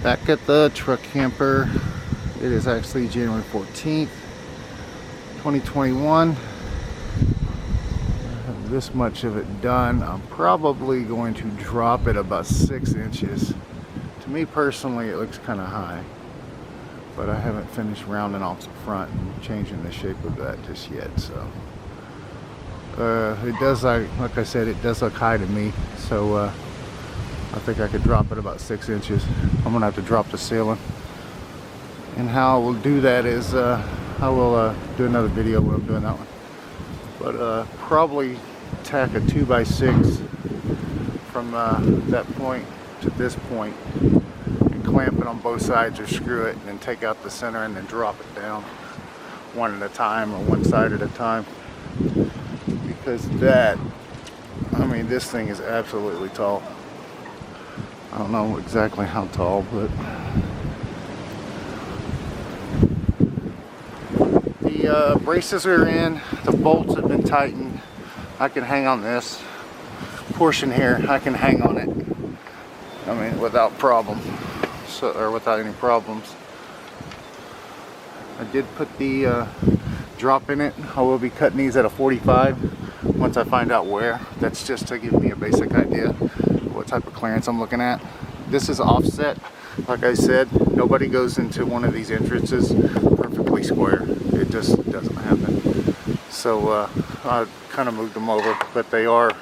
Back at the truck camper. It is actually January 14th, 2021. I have this much of it done. I'm probably going to drop it about 6 inches. To me personally, it looks kind of high, but I haven't finished rounding off the front and changing the shape of that just yet. So it does, like I said, it does look high to me. So I think I could drop it about 6 inches. I'm gonna have to drop the ceiling. And how I will do that is I will do another video when I'm doing that one. But probably tack a 2x6 from that point to this point and clamp it on both sides or screw it and then take out the center and then drop it down one at a time or one side at a time. Because that, I mean, this thing is absolutely tall. I don't know exactly how tall, but the braces are in, the bolts have been tightened. I can hang on this portion here, I can hang on it, I mean, without problem, so, or without any problems. I did put the drop in it. I will be cutting these at a 45 once I find out where. That's just to give me a basic idea what type of clearance I'm looking at. This is offset. Like I said, nobody goes into one of these entrances perfectly square. It just doesn't happen. So I kind of moved them over, but they are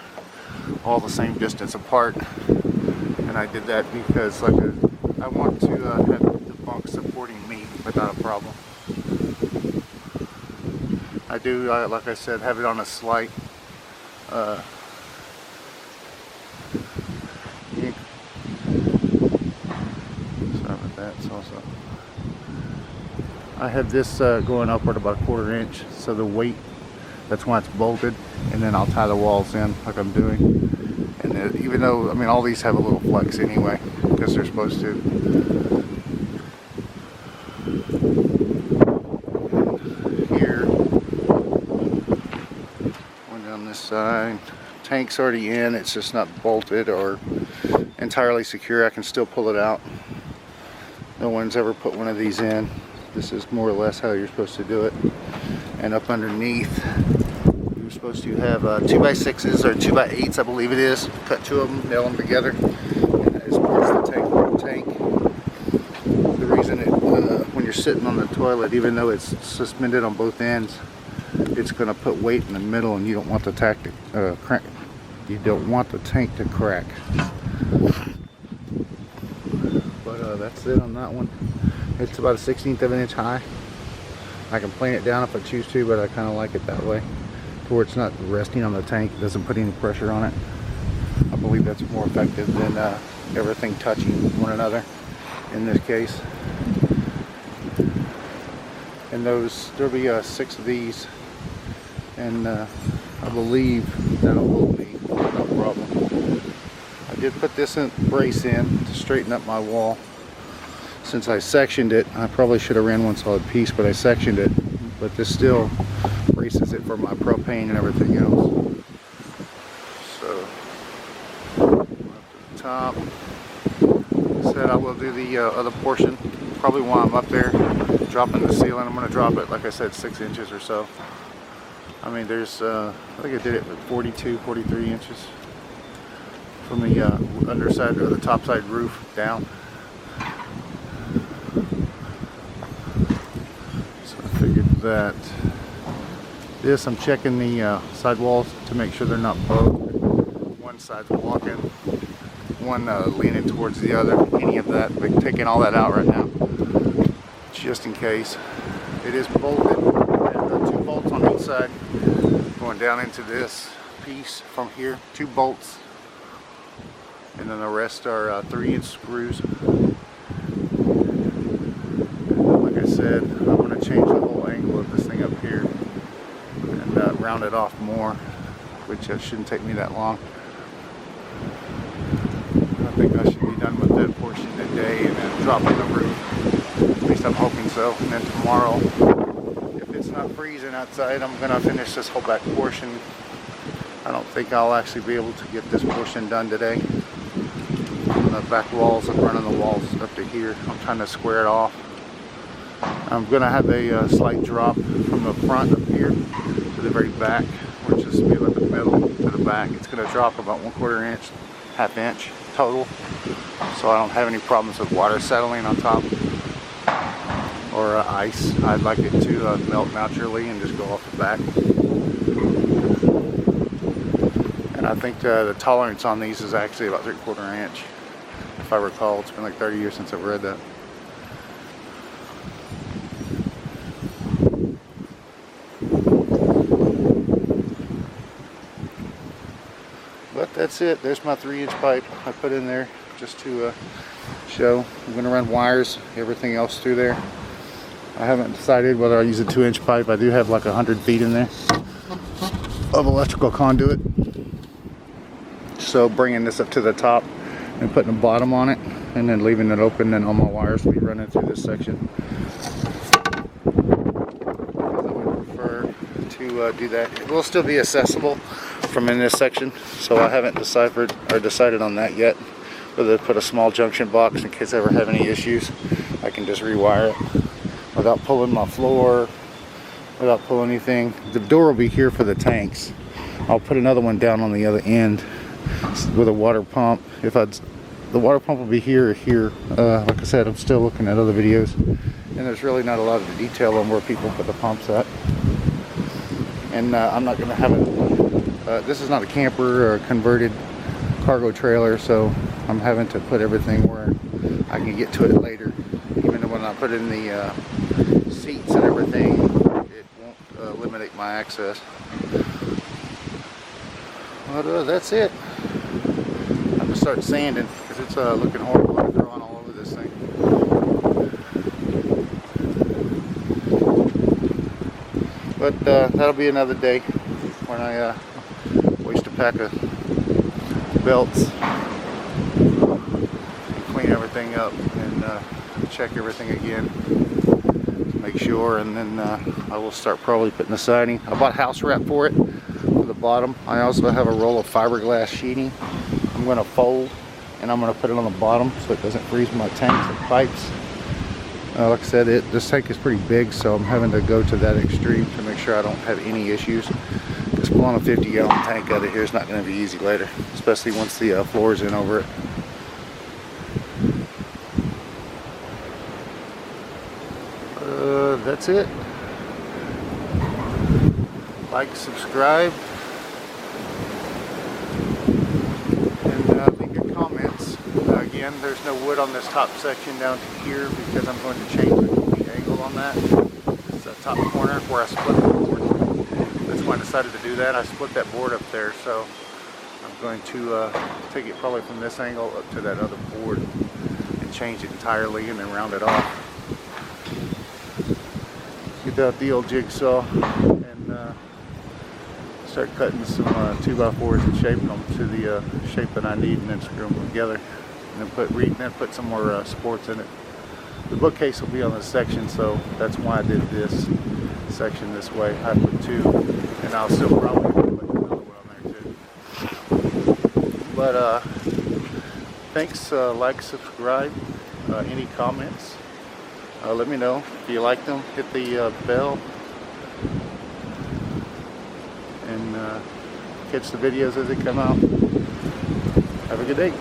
all the same distance apart. And I did that because I want to have the bunk supporting me without a problem. I do, like I said, have it on a slight also. I have this going upward about 1/4 inch, so the weight, that's why it's bolted, and then I'll tie the walls in like I'm doing. And even though, I mean, all these have a little flex anyway, because they're supposed to. Here, going down this side, tank's already in, it's just not bolted or entirely secure. I can still pull it out. No one's ever put one of these in. This is more or less how you're supposed to do it. And up underneath, you're supposed to have 2x6s or 2x8s, I believe it is. Cut 2 of them, nail them together, and that is part of the tank. The reason it, when you're sitting on the toilet, even though it's suspended on both ends, it's going to put weight in the middle, and you don't want the tank to crack. You don't want the tank to crack. That's it on that one. It's about a 1/16 of an inch high. I can plane it down if I choose to, but I kind of like it that way, to where it's not resting on the tank. It doesn't put any pressure on it. I believe that's more effective than everything touching one another in this case. And there'll be 6 of these, and I believe that'll hold me, no problem. I did put this brace in to straighten up my wall. Since I sectioned it, I probably should have ran one solid piece, but I sectioned it. But this still braces it for my propane and everything else. So, up to the top. Like I said, I will do the other portion. Probably while I'm up there, dropping the ceiling. I'm going to drop it, like I said, 6 inches or so. I mean, there's, I think I did it with 42, 43 inches from the underside or the top side roof down. That this, I'm checking the side walls to make sure they're not bowed. One side's walking, one leaning towards the other, any of that, but taking all that out right now just in case. It is bolted, and 2 bolts on each side going down into this piece from here, 2 bolts, and then the rest are 3-inch screws. Like I said, I'm going to change the whole angle of this thing up here and round it off more, which shouldn't take me that long. I think I should be done with that portion today and then drop on the roof. At least I'm hoping so. And then tomorrow, if it's not freezing outside, I'm going to finish this whole back portion. I don't think I'll actually be able to get this portion done today. the back walls and running the walls up to here. I'm trying to square it off. I'm going to have a slight drop from the front up here to the very back, which is be like the middle to the back. It's going to drop about 1/4 inch, ½ inch total, so I don't have any problems with water settling on top or ice. I'd like it to melt naturally and just go off the back. And I think the tolerance on these is actually about 3/4 inch, if I recall. It's been like 30 years since I've read that. But that's it. There's my 3-inch pipe I put in there just to show. I'm going to run wires, everything else through there. I haven't decided whether I'll use a 2-inch pipe. I do have like 100 feet in there of electrical conduit. So bringing this up to the top and putting a bottom on it and then leaving it open, and all my wires will be running through this section. I would prefer to do that. It will still be accessible from in this section, so I haven't decided on that yet. Whether to put a small junction box in case I ever have any issues, I can just rewire it without pulling my floor, without pulling anything. The door will be here for the tanks. I'll put another one down on the other end with a water pump. The water pump will be here or here. Like I said, I'm still looking at other videos, and there's really not a lot of detail on where people put the pumps at. And I'm not going to have it. This is not a camper or a converted cargo trailer, so I'm having to put everything where I can get to it later. Even when I put in the seats and everything, it won't eliminate my access. But that's it. I'm going to start sanding because it's looking horrible. I'm throwing all over this thing. But that'll be another day when I waste a pack of belts and clean everything up and check everything again, make sure, and then I will start probably putting the siding. I bought house wrap for it for the bottom. I also have a roll of fiberglass sheeting I'm going to fold, and I'm going to put it on the bottom so it doesn't freeze my tanks and pipes. Like I said, this tank is pretty big, so I'm having to go to that extreme to make sure I don't have any issues. Just pulling a 50-gallon tank out of here is not going to be easy later, especially once the floor is in over it. That's it. Like, subscribe, and leave your comments. Again, there's no wood on this top section down to here because I'm going to change the angle on that. It's that top corner where I split the board. That's why I decided to do that. I split that board up there, so I'm going to take it probably from this angle up to that other board and change it entirely and then round it off. Get out the old jigsaw and start cutting some 2x4s and shaping them to the shape that I need, and then screw them together, and then put some more supports in it. The bookcase will be on this section, so that's why I did this section this way. I put 2, and I'll still probably put another one on there too. But thanks. Like, subscribe, any comments, let me know if you like them. Hit the bell and catch the videos as they come out. Have a good day.